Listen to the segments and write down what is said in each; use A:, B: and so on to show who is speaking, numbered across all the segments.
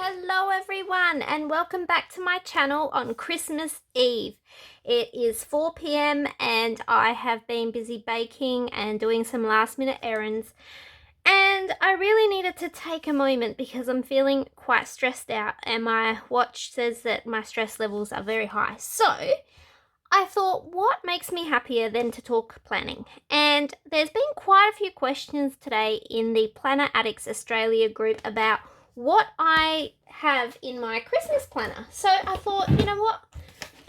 A: Hello everyone and welcome back to my channel on Christmas Eve. It is 4 p.m. and I have been busy baking and doing some last minute errands, and I really needed to take a moment because I'm feeling quite stressed out and my watch says that my stress levels are very high. So I thought, what makes me happier than to talk planning? And there's been quite a few questions today in the Planner Addicts Australia group about what I have in my Christmas planner. So I thought, you know what?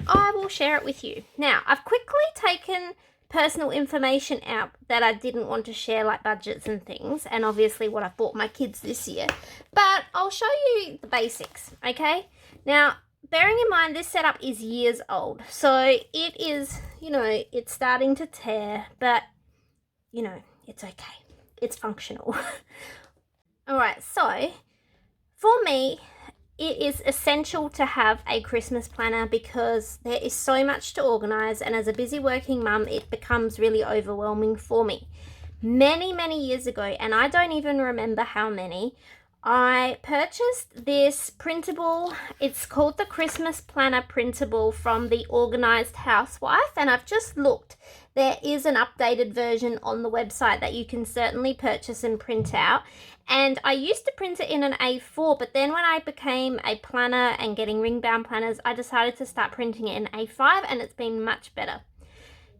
A: I will share it with you. Now, I've quickly taken personal information out that I didn't want to share, like budgets and things, and obviously what I've bought my kids this year. But I'll show you the basics, okay? Now, bearing in mind this setup is years old, so it is, it's starting to tear, but, it's okay. It's functional. All right, so for me, it is essential to have a Christmas planner because there is so much to organise, and as a busy working mum, it becomes really overwhelming for me. Many, many years ago, and I don't even remember how many, I purchased this printable, it's called the Christmas Planner Printable from the Organised Housewife, and I've just looked. There is an updated version on the website that you can certainly purchase and print out. And I used to print it in an A4, but then when I became a planner and getting ring-bound planners, I decided to start printing it in A5, and it's been much better.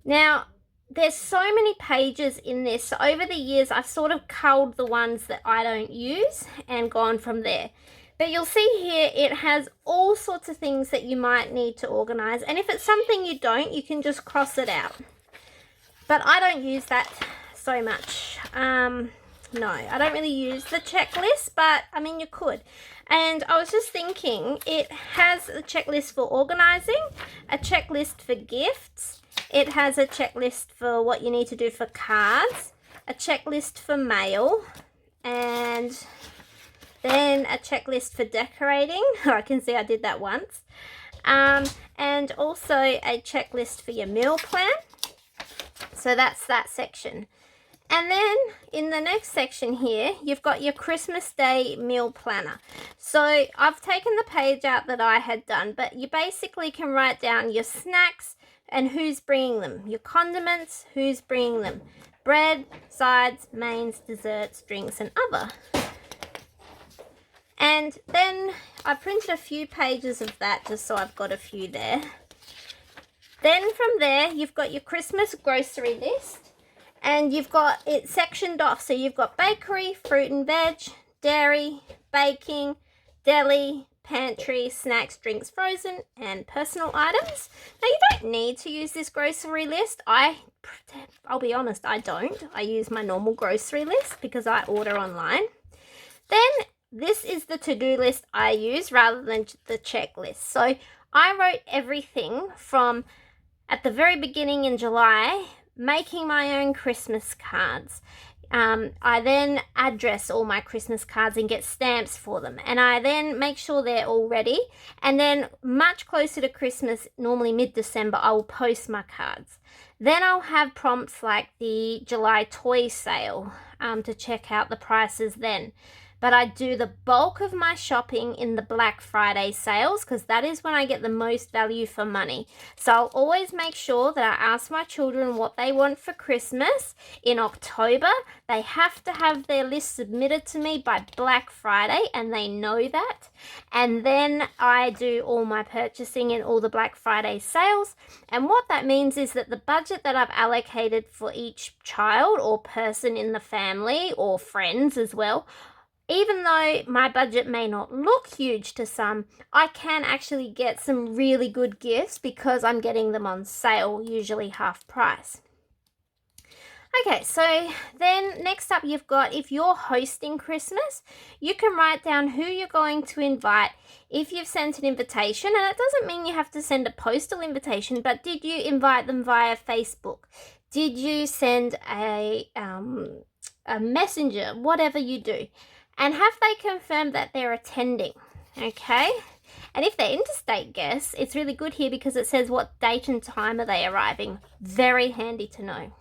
A: Now, there's so many pages in this, so over the years I've sort of culled the ones that I don't use and gone from there. But you'll see here it has all sorts of things that you might need to organise, and if it's something you don't, you can just cross it out. But I don't use that so much. No, I don't really use the checklist, but I mean you could. And I was just thinking, it has a checklist for organising, a checklist for gifts, it has a checklist for what you need to do for cards, a checklist for mail, and then a checklist for decorating. I can see I did that once. And also a checklist for your meal plan. So that's that section. And then in the next section here, you've got your Christmas Day meal planner. So I've taken the page out that I had done, but you basically can write down your snacks and who's bringing them, your condiments, who's bringing them, bread, sides, mains, desserts, drinks, and other. And then I printed a few pages of that just so I've got a few there. Then from there, you've got your Christmas grocery list. And you've got it sectioned off. So you've got bakery, fruit and veg, dairy, baking, deli, pantry, snacks, drinks, frozen, and personal items. Now, you don't need to use this grocery list. I'll be honest, I don't. I use my normal grocery list because I order online. Then this is the to-do list I use rather than the checklist. So I wrote everything from at the very beginning in July, making my own Christmas cards. I then address all my Christmas cards and get stamps for them, and I then make sure they're all ready, and then much closer to Christmas, normally mid-December, I will post my cards. Then I'll have prompts like the July toy sale to check out the prices then. But I do the bulk of my shopping in the Black Friday sales because that is when I get the most value for money. So I'll always make sure that I ask my children what they want for Christmas in October. They have to have their list submitted to me by Black Friday, and they know that. And then I do all my purchasing in all the Black Friday sales. And what that means is that the budget that I've allocated for each child or person in the family or friends as well, even though my budget may not look huge to some, I can actually get some really good gifts because I'm getting them on sale, usually half price. Okay, so then next up you've got, if you're hosting Christmas, you can write down who you're going to invite if you've sent an invitation. And it doesn't mean you have to send a postal invitation, but did you invite them via Facebook? Did you send a messenger? Whatever you do. And have they confirmed that they're attending, okay? And if they're interstate guests, it's really good here because it says what date and time are they arriving. Very handy to know.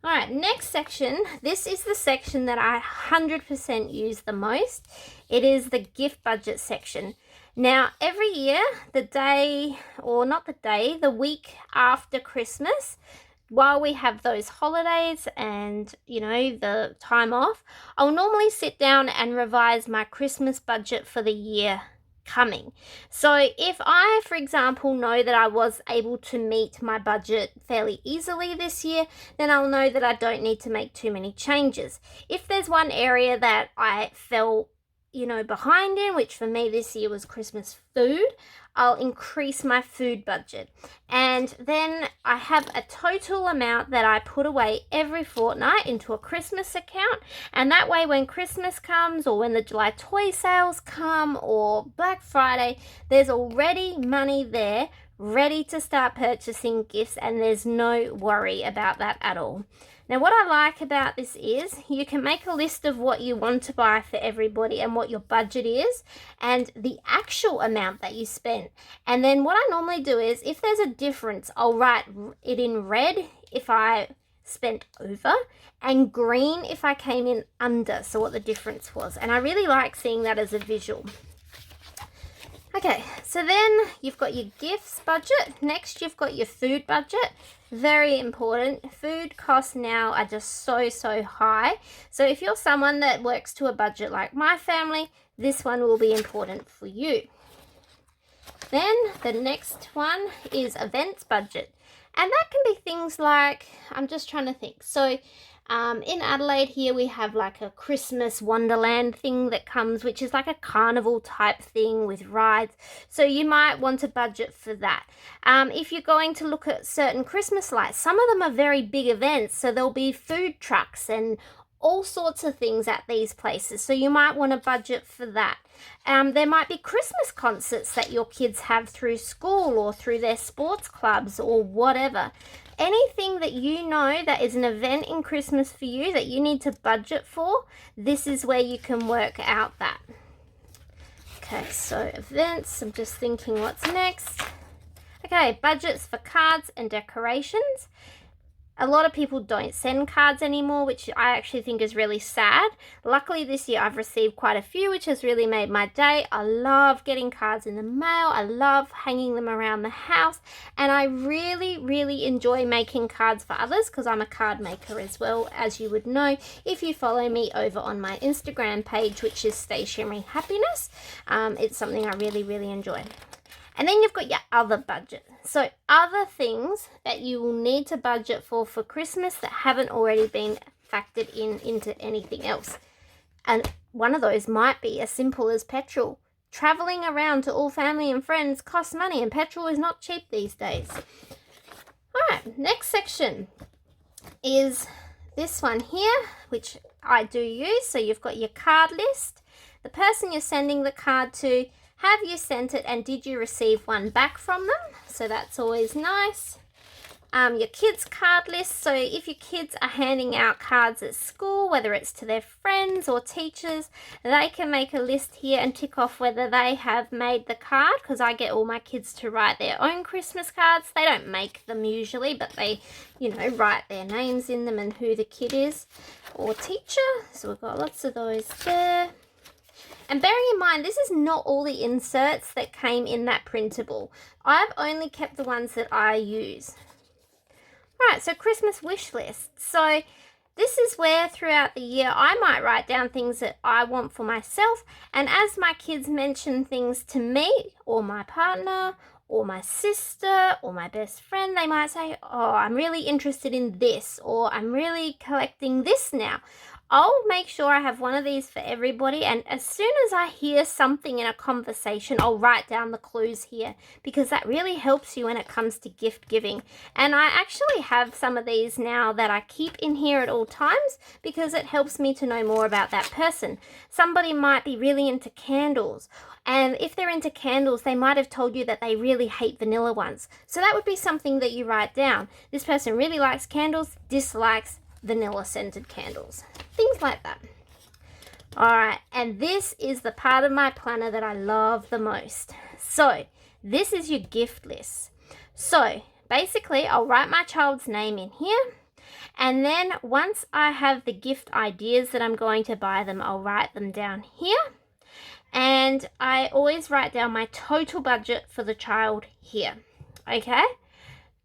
A: All right, next section. This is the section that I 100% use the most. It is the gift budget section. Now, every year, the day, or not the day, the week after Christmas, while we have those holidays and, the time off, I'll normally sit down and revise my Christmas budget for the year coming. So if I, for example, know that I was able to meet my budget fairly easily this year, then I'll know that I don't need to make too many changes. If there's one area that I fell behind in, which for me this year was Christmas food, I'll increase my food budget. And then I have a total amount that I put away every fortnight into a Christmas account. And that way when Christmas comes, or when the July toy sales come, or Black Friday, there's already money there ready to start purchasing gifts, and there's no worry about that at all. Now, what I like about this is you can make a list of what you want to buy for everybody and what your budget is and the actual amount that you spent. And then what I normally do is, if there's a difference, I'll write it in red if I spent over and green if I came in under, so what the difference was. And I really like seeing that as a visual. Okay, so then you've got your gifts budget. Next, you've got your food budget. Very important. Food costs now are just so high. So if you're someone that works to a budget like my family, this one will be important for you. Then the next one is events budget. And that can be things like, I'm just trying to think. So in Adelaide here, we have like a Christmas Wonderland thing that comes, which is like a carnival type thing with rides. So you might want to budget for that. If you're going to look at certain Christmas lights, some of them are very big events. So there'll be food trucks and all sorts of things at these places. So you might want to budget for that. There might be Christmas concerts that your kids have through school or through their sports clubs or whatever. Anything that you know that is an event in Christmas for you that you need to budget for, this is where you can work out that. Okay, so events, I'm just thinking what's next. Okay, budgets for cards and decorations. A lot of people don't send cards anymore, which I actually think is really sad. Luckily this year I've received quite a few, which has really made my day. I love getting cards in the mail. I love hanging them around the house. And I really enjoy making cards for others because I'm a card maker as well, as you would know if you follow me over on my Instagram page, which is Stationery Happiness. It's something I really enjoy. And then you've got your other budget. So other things that you will need to budget for Christmas that haven't already been factored into anything else. And one of those might be as simple as petrol. Traveling around to all family and friends costs money, and petrol is not cheap these days. All right, next section is this one here, which I do use. So you've got your card list, the person you're sending the card to, have you sent it, and did you receive one back from them? So that's always nice. Your kids' card list. So if your kids are handing out cards at school, whether it's to their friends or teachers, they can make a list here and tick off whether they have made the card, because I get all my kids to write their own Christmas cards. They don't make them usually, but they, write their names in them and who the kid is or teacher. So we've got lots of those there. And bearing in mind, this is not all the inserts that came in that printable. I've only kept the ones that I use. Right, so Christmas wish list. So this is where throughout the year I might write down things that I want for myself. And as my kids mention things to me or my partner or my sister or my best friend, they might say, oh, I'm really interested in this, or I'm really collecting this now. I'll make sure I have one of these for everybody, and as soon as I hear something in a conversation, I'll write down the clues here, because that really helps you when it comes to gift giving. And I actually have some of these now that I keep in here at all times because it helps me to know more about that person. Somebody might be really into candles, and if they're into candles, they might have told you that they really hate vanilla ones. So that would be something that you write down. This person really likes candles, dislikes vanilla scented candles. Things like that. All right, and this is the part of my planner that I love the most. So this is your gift list. So basically I'll write my child's name in here. And then once I have the gift ideas that I'm going to buy them, I'll write them down here. And I always write down my total budget for the child here. Okay?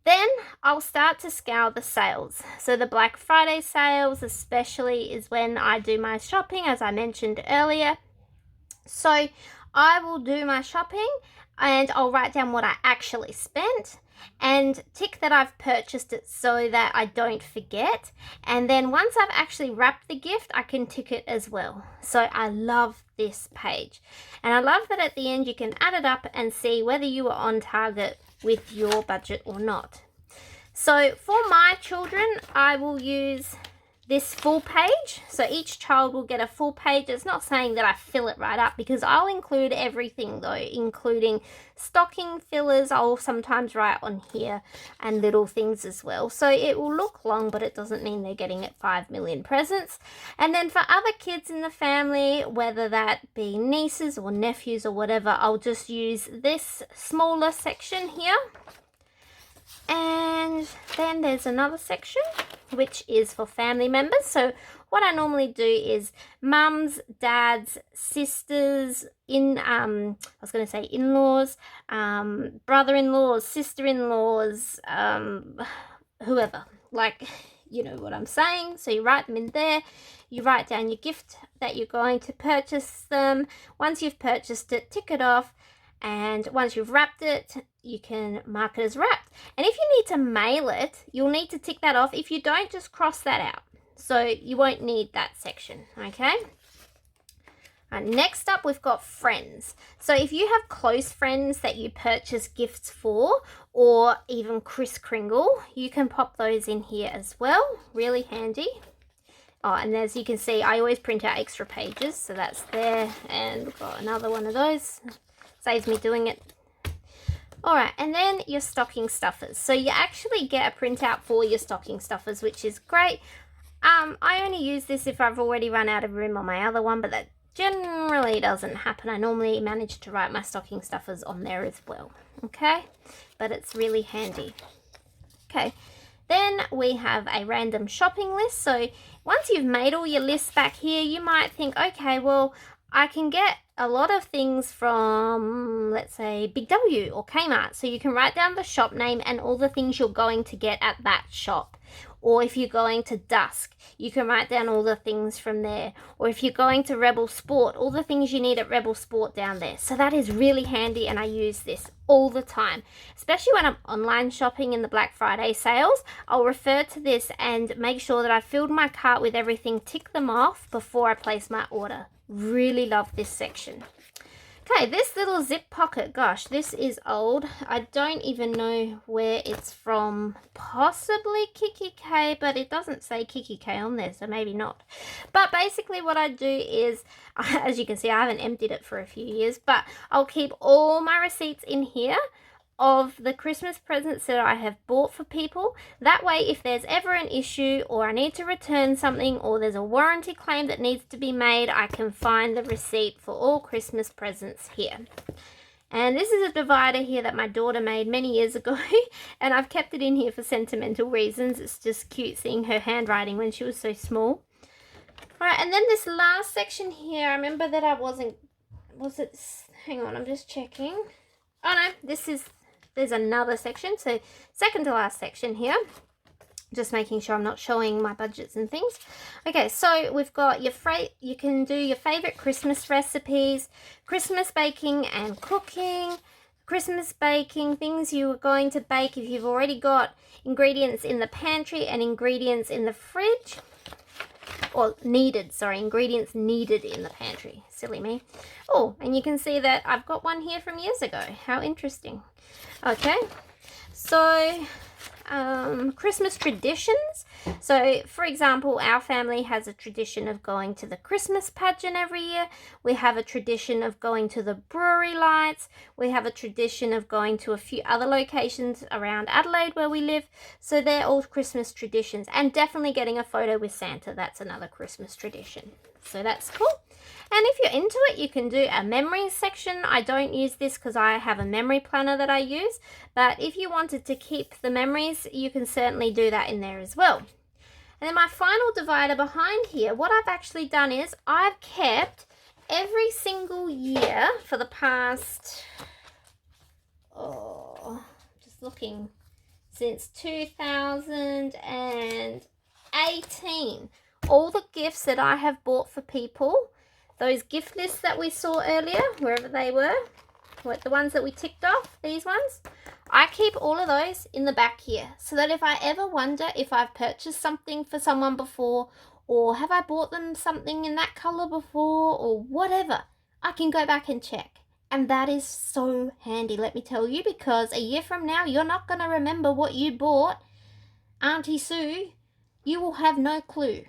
A: Then I'll start to scour the sales. So the Black Friday sales especially is when I do my shopping, as I mentioned earlier. So I will do my shopping and I'll write down what I actually spent and tick that I've purchased it so that I don't forget. And then once I've actually wrapped the gift, I can tick it as well. So I love this page. And I love that at the end you can add it up and see whether you are on target with your budget or not. So for my children, I will use this full page. So each child will get a full page. It's not saying that I fill it right up because I'll include everything though, including stocking fillers. I'll sometimes write on here and little things as well. So it will look long, but it doesn't mean they're getting it 5 million presents. And then for other kids in the family, whether that be nieces or nephews or whatever, I'll just use this smaller section here. And then there's another section which is for family members. So what I normally do is mums, dads, sisters, in-laws, brother-in-laws, sister-in-laws, whoever, like, you know what I'm saying. So you write them in there. You write down your gift that you're going to purchase them. Once you've purchased it, tick it off. And once you've wrapped it, you can mark it as wrapped. And if you need to mail it, you'll need to tick that off. If you don't, just cross that out. So you won't need that section, okay? Next up, we've got friends. So if you have close friends that you purchase gifts for, or even Kris Kringle, you can pop those in here as well. Really handy. Oh, and as you can see, I always print out extra pages. So that's there. And we've got another one of those. Saves me doing it. Alright, and then your stocking stuffers. So you actually get a printout for your stocking stuffers, which is great. I only use this if I've already run out of room on my other one, but that generally doesn't happen. I normally manage to write my stocking stuffers on there as well. Okay, but it's really handy. Okay, then we have a random shopping list. So once you've made all your lists back here, you might think, okay, well, I can get a lot of things from, let's say, Big W or Kmart. So you can write down the shop name and all the things you're going to get at that shop. Or if you're going to Dusk, you can write down all the things from there. Or if you're going to Rebel Sport, all the things you need at Rebel Sport down there. So that is really handy, and I use this all the time. Especially when I'm online shopping in the Black Friday sales, I'll refer to this and make sure that I've filled my cart with everything, tick them off before I place my order. Really love this section. Okay, this little zip pocket, gosh, this is old. I don't even know where it's from. Possibly Kiki K, but it doesn't say Kiki K on there, so maybe not. But basically what I do is, as you can see, I haven't emptied it for a few years, but I'll keep all my receipts in here of the Christmas presents that I have bought for people. That way, if there's ever an issue or I need to return something or there's a warranty claim that needs to be made, I can find the receipt for all Christmas presents here. And this is a divider here that my daughter made many years ago, and I've kept it in here for sentimental reasons. It's just cute seeing her handwriting when she was so small. Alright, and then this last section here, I remember that I wasn't, hang on, I'm just checking. Oh no, there's another section, so second to last section here. Just making sure I'm not showing my budgets and things. Okay, so we've got your you can do your favorite Christmas recipes, Christmas baking and cooking, Christmas baking, things you are going to bake if you've already got ingredients in the pantry and ingredients in the fridge. Or needed, sorry, ingredients needed in the pantry. Silly me. Oh, and you can see that I've got one here from years ago. How interesting. Okay, so Christmas traditions. So, for example, our family has a tradition of going to the Christmas pageant every year. We have a tradition of going to the brewery lights. We have a tradition of going to a few other locations around Adelaide where we live. So they're all Christmas traditions. And definitely getting a photo with Santa. That's another Christmas tradition. So that's cool. And if you're into it, you can do a memories section. I don't use this because I have a memory planner that I use. But if you wanted to keep the memories, you can certainly do that in there as well. And then my final divider behind here, what I've actually done is I've kept every single year for the past, just looking, since 2018, all the gifts that I have bought for people, those gift lists that we saw earlier, wherever they were, the ones that we ticked off, these ones, I keep all of those in the back here, so that if I ever wonder if I've purchased something for someone before, or have I bought them something in that color before, or whatever, I can go back and check. And that is so handy, let me tell you, because a year from now, you're not going to remember what you bought Auntie Sue. You will have no clue.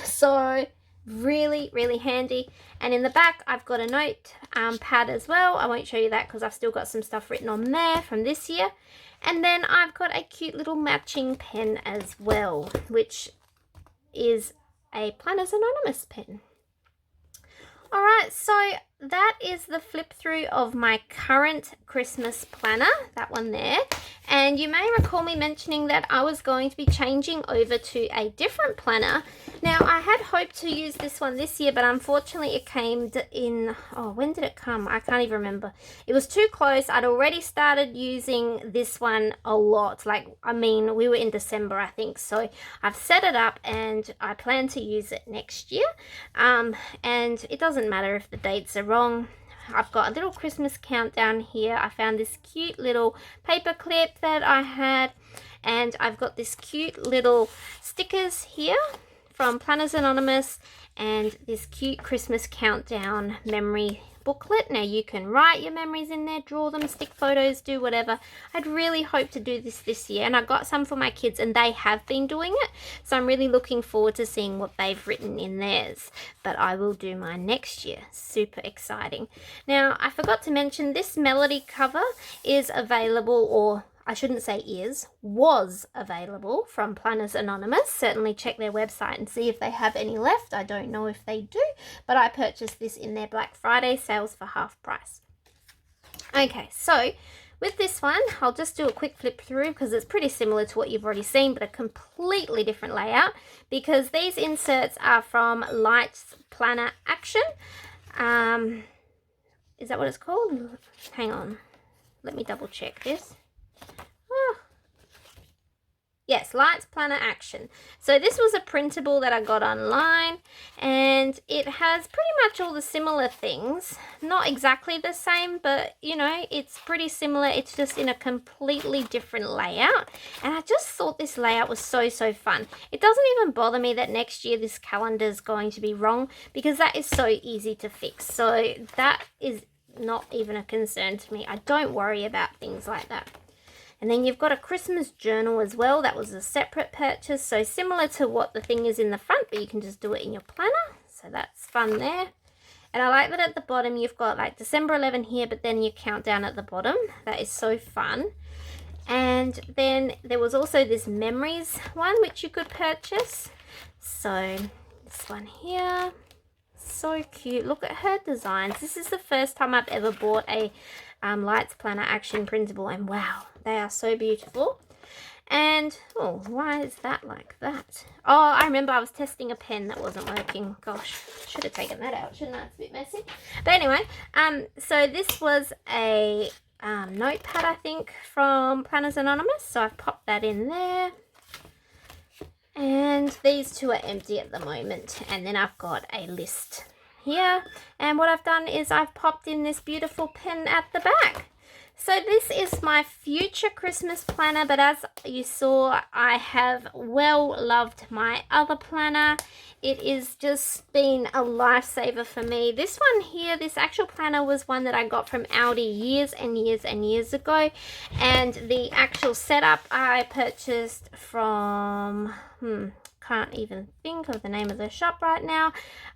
A: So really, really handy. And in the back, I've got a note pad as well. I won't show you that because I've still got some stuff written on there from this year. And then I've got a cute little matching pen as well, which is a Planners Anonymous pen. All right, so that is the flip through of my current Christmas planner, that one there. And you may recall me mentioning that I was going to be changing over to a different planner. Now, I had hoped to use this one this year, but unfortunately it came in, when did it come? I can't even remember. It was too close. I'd already started using this one a lot. We were in December, I think. So I've set it up and I plan to use it next year. And it doesn't matter if the dates are wrong. I've got a little Christmas countdown here. I found this cute little paper clip that I had, and I've got this cute little stickers here from Planners Anonymous, and this cute Christmas countdown memory booklet. Now you can write your memories in there, draw them, stick photos, do whatever. I'd really hope to do this year, and I got some for my kids and they have been doing it, so I'm really looking forward to seeing what they've written in theirs. But I will do mine next year. Super exciting. Now, I forgot to mention this melody cover is available, or I shouldn't say was available from Planners Anonymous. Certainly check their website and see if they have any left. I don't know if they do, but I purchased this in their Black Friday sales for half price. Okay, so with this one, I'll just do a quick flip through because it's pretty similar to what you've already seen, but a completely different layout, because these inserts are from Lights Planner Action. Is that what it's called? Hang on. Let me double check this. Yes, Lights Planner Action. So this was a printable that I got online, and it has pretty much all the similar things. Not exactly the same, but you know, it's pretty similar. It's just in a completely different layout. And I just thought this layout was so fun. It doesn't even bother me that next year this calendar is going to be wrong, because that is so easy to fix. So that is not even a concern to me. I don't worry about things like that. And then you've got a Christmas journal as well. That was a separate purchase. So similar to what the thing is in the front, but you can just do it in your planner. So that's fun there. And I like that at the bottom you've got like December 11 here, but then your countdown at the bottom. That is so fun. And then there was also this memories one, which you could purchase. So this one here. So cute. Look at her designs. This is the first time I've ever bought a Lights Planner Action printable, and wow, they are so beautiful. And why is that like that? I remember I was testing a pen that wasn't working. Gosh, should have taken that out, shouldn't I? It's a bit messy. But anyway, so this was a notepad, I think, from Planners Anonymous, so I've popped that in there. And these two are empty at the moment. And then I've got a list here. And what I've done is I've popped in this beautiful pen at the back. So this is my future Christmas planner, but as you saw, I have well loved my other planner. It is just been a lifesaver for me. This one here, this actual planner was one that I got from Aldi years and years ago. And the actual setup I purchased from, can't even think of the name of the shop right now,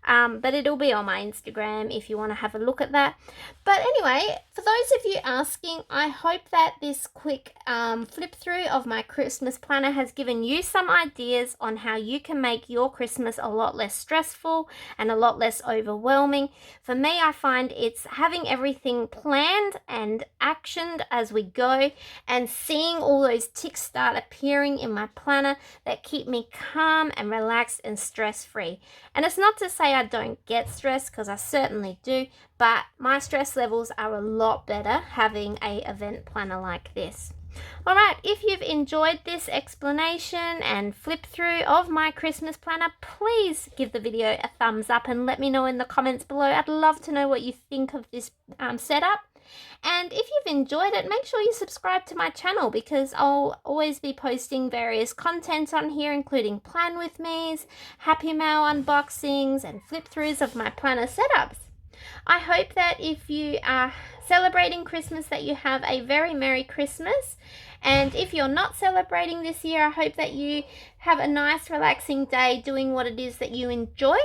A: but it'll be on my Instagram if you want to have a look at that. But anyway, for those of you asking, I hope that this quick flip through of my Christmas planner has given you some ideas on how you can make your Christmas a lot less stressful and a lot less overwhelming. For me, I find it's having everything planned and actioned as we go, and seeing all those ticks start appearing in my planner that keep me calm calm and relaxed and stress-free. And it's not to say I don't get stressed, because I certainly do, but my stress levels are a lot better having a event planner like this. Alright, if you've enjoyed this explanation and flip through of my Christmas planner, please give the video a thumbs up and let me know in the comments below. I'd love to know what you think of this setup. And if you've enjoyed it, make sure you subscribe to my channel, because I'll always be posting various content on here, including plan with me's, Happy Mail unboxings, and flip throughs of my planner setups. I hope that if you are celebrating Christmas, that you have a very Merry Christmas. And if you're not celebrating this year, I hope that you have a nice relaxing day doing what it is that you enjoy.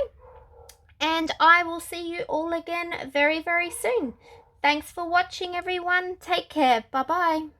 A: And I will see you all again very, very soon. Thanks for watching, everyone. Take care. Bye-bye.